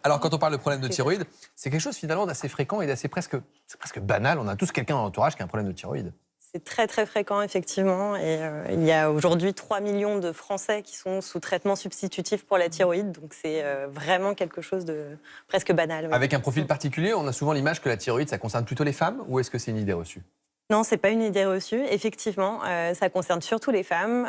Alors, quand on parle de problème de thyroïde, c'est quelque chose finalement d'assez fréquent et d'assez presque banal. On a tous quelqu'un dans l'entourage qui a un problème de thyroïde. C'est très très fréquent effectivement et il y a aujourd'hui 3 millions de Français qui sont sous traitement substitutif pour la thyroïde, donc c'est vraiment quelque chose de presque banal. Oui. Avec un profil particulier, on a souvent l'image que la thyroïde, ça concerne plutôt les femmes, ou est-ce que c'est une idée reçue? Non, c'est pas une idée reçue. Effectivement, ça concerne surtout les femmes.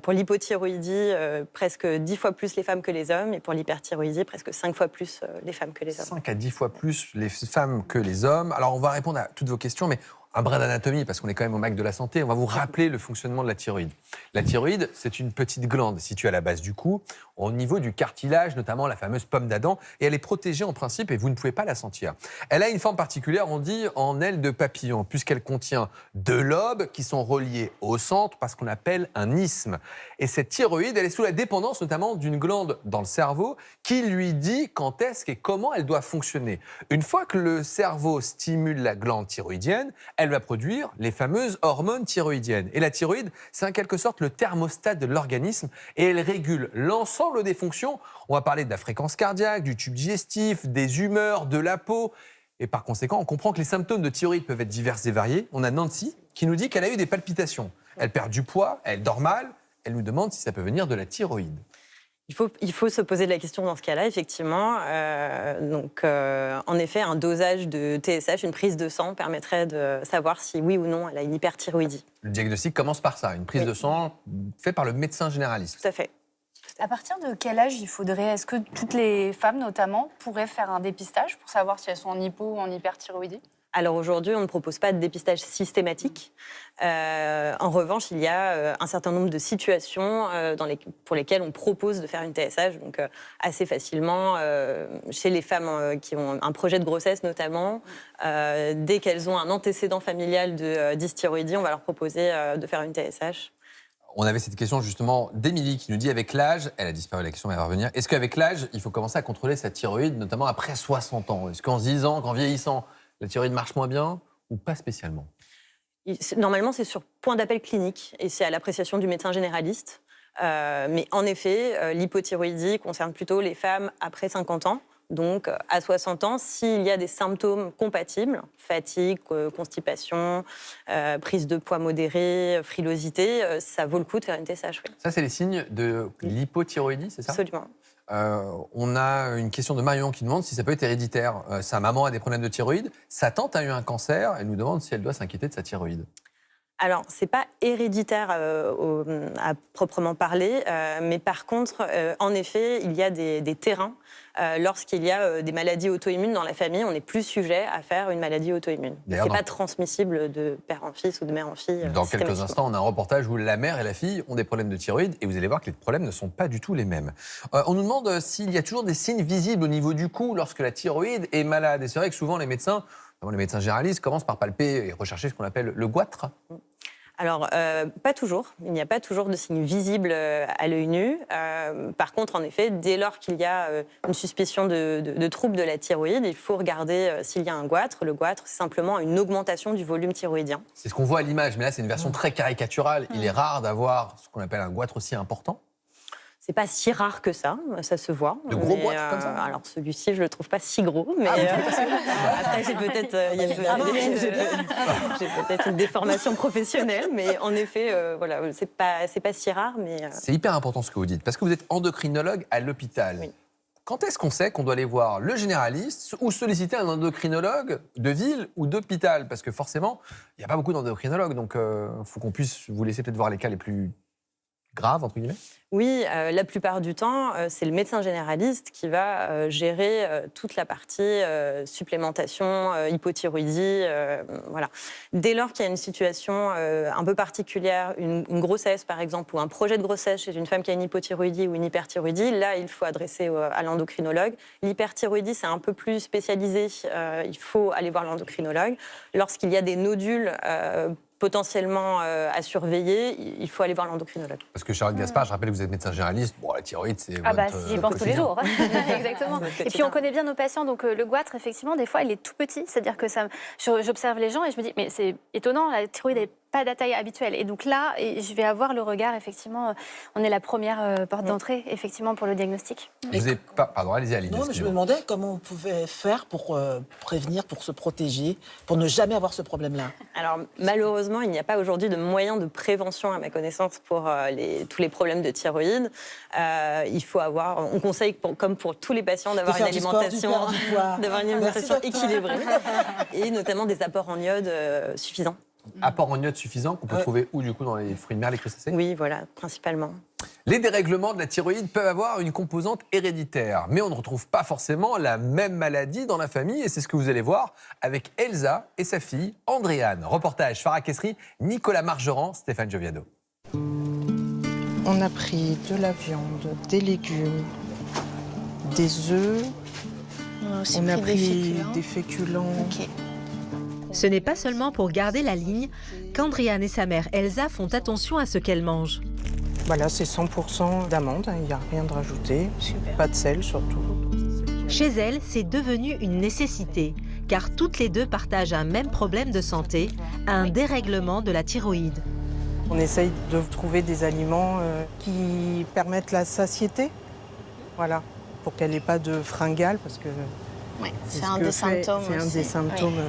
Pour l'hypothyroïdie, presque 10 fois plus les femmes que les hommes, et pour l'hyperthyroïdie, presque 5 fois plus les femmes que les hommes. 5 à 10 fois plus les femmes que les hommes. Alors, on va répondre à toutes vos questions, mais un brin d'anatomie, parce qu'on est quand même au MAC de la santé. On va vous rappeler le fonctionnement de la thyroïde. La thyroïde, c'est une petite glande située à la base du cou, au niveau du cartilage, notamment la fameuse pomme d'Adam, et elle est protégée en principe et vous ne pouvez pas la sentir. Elle a une forme particulière, on dit en aile de papillon, puisqu'elle contient 2 lobes qui sont reliés au centre par ce qu'on appelle un isthme. Et cette thyroïde, elle est sous la dépendance notamment d'une glande dans le cerveau qui lui dit quand est-ce et comment elle doit fonctionner. Une fois que le cerveau stimule la glande thyroïdienne, elle va produire les fameuses hormones thyroïdiennes. Et la thyroïde, c'est en quelque sorte le thermostat de l'organisme et elle régule l'ensemble des fonctions. On va parler de la fréquence cardiaque, du tube digestif, des humeurs, de la peau. Et par conséquent, on comprend que les symptômes de thyroïde peuvent être divers et variés. On a Nancy qui nous dit qu'elle a eu des palpitations. Elle perd du poids, elle dort mal. Elle nous demande si ça peut venir de la thyroïde. Il faut se poser de la question dans ce cas-là, effectivement. En effet, un dosage de TSH, une prise de sang, permettrait de savoir si oui ou non elle a une hyperthyroïdie. Le diagnostic commence par ça, une prise de sang faite par le médecin généraliste. Tout à fait. À partir de quel âge il faudrait, est-ce que toutes les femmes notamment pourraient faire un dépistage pour savoir si elles sont en hypo ou en hyperthyroïdie? Alors aujourd'hui, on ne propose pas de dépistage systématique. En revanche, il y a un certain nombre de situations pour lesquelles on propose de faire une TSH, donc assez facilement. Chez les femmes qui ont un projet de grossesse notamment, dès qu'elles ont un antécédent familial de dysthyroïdie, on va leur proposer de faire une TSH. On avait cette question justement d'Émilie qui nous dit avec l'âge, elle a disparu la question, mais elle va revenir, est-ce qu'avec l'âge, il faut commencer à contrôler sa thyroïde, notamment après 60 ans? Est-ce qu'en 10 ans, qu'en vieillissant, la thyroïde marche moins bien ou pas spécialement? Normalement, c'est sur point d'appel clinique et c'est à l'appréciation du médecin généraliste. Mais en effet, l'hypothyroïdie concerne plutôt les femmes après 50 ans. Donc, à 60 ans, s'il y a des symptômes compatibles, fatigue, constipation, prise de poids modérée, frilosité, ça vaut le coup de faire une TSH. Oui. Ça, c'est les signes de l'hypothyroïdie, c'est ça? Absolument. On a une question de Marion qui demande si ça peut être héréditaire. Sa maman a des problèmes de thyroïde, sa tante a eu un cancer, elle nous demande si elle doit s'inquiéter de sa thyroïde. Alors, ce n'est pas héréditaire à proprement parler, mais par contre, en effet, il y a des terrains. Lorsqu'il y a des maladies auto-immunes dans la famille, on est plus sujet à faire une maladie auto-immune. Ce n'est pas transmissible de père en fils ou de mère en fille. Dans quelques instants, on a un reportage où la mère et la fille ont des problèmes de thyroïde et vous allez voir que les problèmes ne sont pas du tout les mêmes. On nous demande s'il y a toujours des signes visibles au niveau du cou lorsque la thyroïde est malade. Et c'est vrai que souvent les médecins généralistes commencent par palper et rechercher ce qu'on appelle le goitre. Alors, pas toujours. Il n'y a pas toujours de signes visibles à l'œil nu. Par contre, en effet, dès lors qu'il y a une suspicion de trouble de la thyroïde, il faut regarder s'il y a un goitre. Le goitre, c'est simplement une augmentation du volume thyroïdien. C'est ce qu'on voit à l'image, mais là, c'est une version très caricaturale. Il est rare d'avoir ce qu'on appelle un goitre aussi important. C'est pas si rare que ça se voit. De gros goitres comme ça? Alors celui-ci, je le trouve pas si gros, mais après j'ai peut-être une déformation professionnelle, mais en effet, voilà, c'est pas si rare, mais c'est hyper important ce que vous dites, parce que vous êtes endocrinologue à l'hôpital. Oui. Quand est-ce qu'on sait qu'on doit aller voir le généraliste ou solliciter un endocrinologue de ville ou d'hôpital? Parce que forcément, il n'y a pas beaucoup d'endocrinologues, donc il faut qu'on puisse vous laisser peut-être voir les cas les plus graves, entre guillemets. Oui, la plupart du temps, c'est le médecin généraliste qui va gérer toute la partie supplémentation, hypothyroïdie. Voilà. Dès lors qu'il y a une situation un peu particulière, une grossesse par exemple, ou un projet de grossesse chez une femme qui a une hypothyroïdie ou une hyperthyroïdie, là, il faut adresser à l'endocrinologue. L'hyperthyroïdie, c'est un peu plus spécialisé. Il faut aller voir l'endocrinologue. Lorsqu'il y a des nodules potentiellement à surveiller, il faut aller voir l'endocrinologue. Parce que Charlotte Gaspard, je rappelle que vous êtes médecin généraliste, bon, la thyroïde, c'est j'y pense tous les jours. Exactement. Et puis on connaît bien nos patients, donc le goitre, effectivement, des fois, il est tout petit, c'est-à-dire que j'observe les gens et je me dis, mais c'est étonnant, la thyroïde est pas la taille habituelle. Et donc là, je vais avoir le regard, effectivement, on est la première porte d'entrée, effectivement, pour le diagnostic. Vous avez pas... Pardon, allez-y, Aline. Non, mais je me demandais comment on pouvait faire pour prévenir, pour se protéger, pour ne jamais avoir ce problème-là. Alors malheureusement, il n'y a pas aujourd'hui de moyen de prévention à ma connaissance pour tous les problèmes de thyroïde. Il faut on conseille, comme pour tous les patients, d'avoir une alimentation, équilibrée et notamment des apports en iode suffisants. Apport en iode suffisant qu'on peut trouver où du coup dans les fruits de mer, les crustacés? Oui, voilà, principalement. Les dérèglements de la thyroïde peuvent avoir une composante héréditaire, mais on ne retrouve pas forcément la même maladie dans la famille, et c'est ce que vous allez voir avec Elsa et sa fille Andréane. Reportage Farah Kessri, Nicolas Margeran, Stéphane Gioviano. On a pris de la viande, des légumes, des œufs, on a pris des féculents. Okay. Ce n'est pas seulement pour garder la ligne qu'Andréane et sa mère Elsa font attention à ce qu'elle mange. Voilà, c'est 100% d'amandes, il n'y a rien de rajouté. Super. Pas de sel surtout. Chez elle, c'est devenu une nécessité, car toutes les deux partagent un même problème de santé, un dérèglement de la thyroïde. On essaye de trouver des aliments qui permettent la satiété, voilà, pour qu'elle n'ait pas de fringales, parce que c'est un des symptômes. C'est un des symptômes.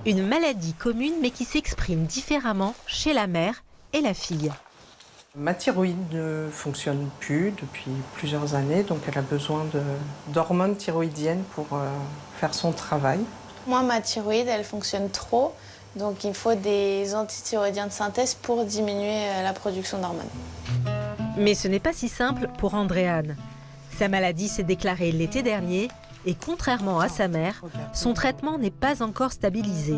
Une maladie commune, mais qui s'exprime différemment chez la mère et la fille. Ma thyroïde ne fonctionne plus depuis plusieurs années, donc elle a besoin d'hormones thyroïdiennes pour faire son travail. Moi, ma thyroïde, elle fonctionne trop, donc il faut des antithyroïdiens de synthèse pour diminuer la production d'hormones. Mais ce n'est pas si simple pour Andréane. Sa maladie s'est déclarée l'été dernier et contrairement à sa mère, son traitement n'est pas encore stabilisé.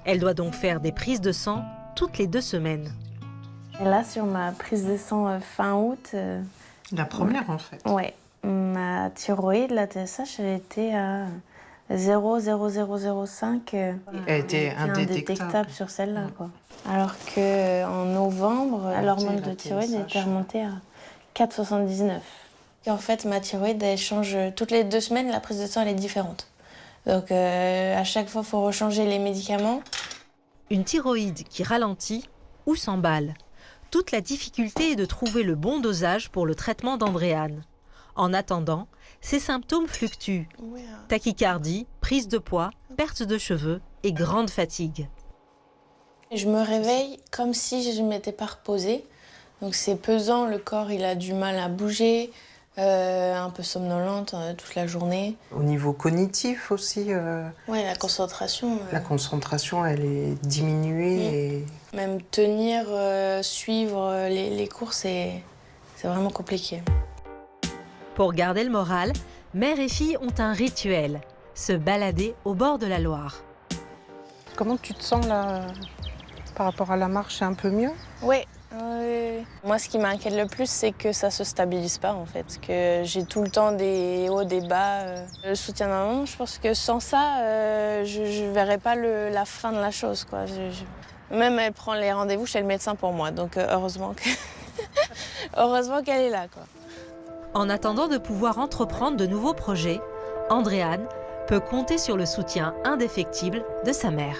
Elle doit donc faire des prises de sang toutes les 2 semaines. Et là, sur ma prise de sang fin août... La première, en fait. Ouais, ma thyroïde, la TSH, elle était à 0,0005. Elle était indétectable sur celle-là, quoi. Alors qu'en novembre, l'hormone de thyroïde était remontée à 4,79. Et en fait, ma thyroïde, elle change toutes les 2 semaines, la prise de sang, elle est différente. Donc à chaque fois, il faut rechanger les médicaments. Une thyroïde qui ralentit ou s'emballe. Toute la difficulté est de trouver le bon dosage pour le traitement d'Andréane. En attendant, ses symptômes fluctuent. Tachycardie, prise de poids, perte de cheveux et grande fatigue. Je me réveille comme si je ne m'étais pas reposée. Donc c'est pesant, le corps il a du mal à bouger, un peu somnolente toute la journée. Au niveau cognitif aussi. Ouais, la concentration. La concentration, elle est diminuée. Et... Même tenir, suivre les cours, c'est vraiment compliqué. Pour garder le moral, mère et fille ont un rituel, se balader au bord de la Loire. Comment tu te sens là par rapport à la marche? C'est un peu mieux? Oui. Moi, ce qui m'inquiète le plus, c'est que ça se stabilise pas, en fait. Que j'ai tout le temps des hauts, des bas. Le soutien de ma maman, je pense que sans ça, je verrais pas la fin de la chose, quoi. Même elle prend les rendez-vous chez le médecin pour moi, donc heureusement qu'elle est là, quoi. En attendant de pouvoir entreprendre de nouveaux projets, Andréane peut compter sur le soutien indéfectible de sa mère.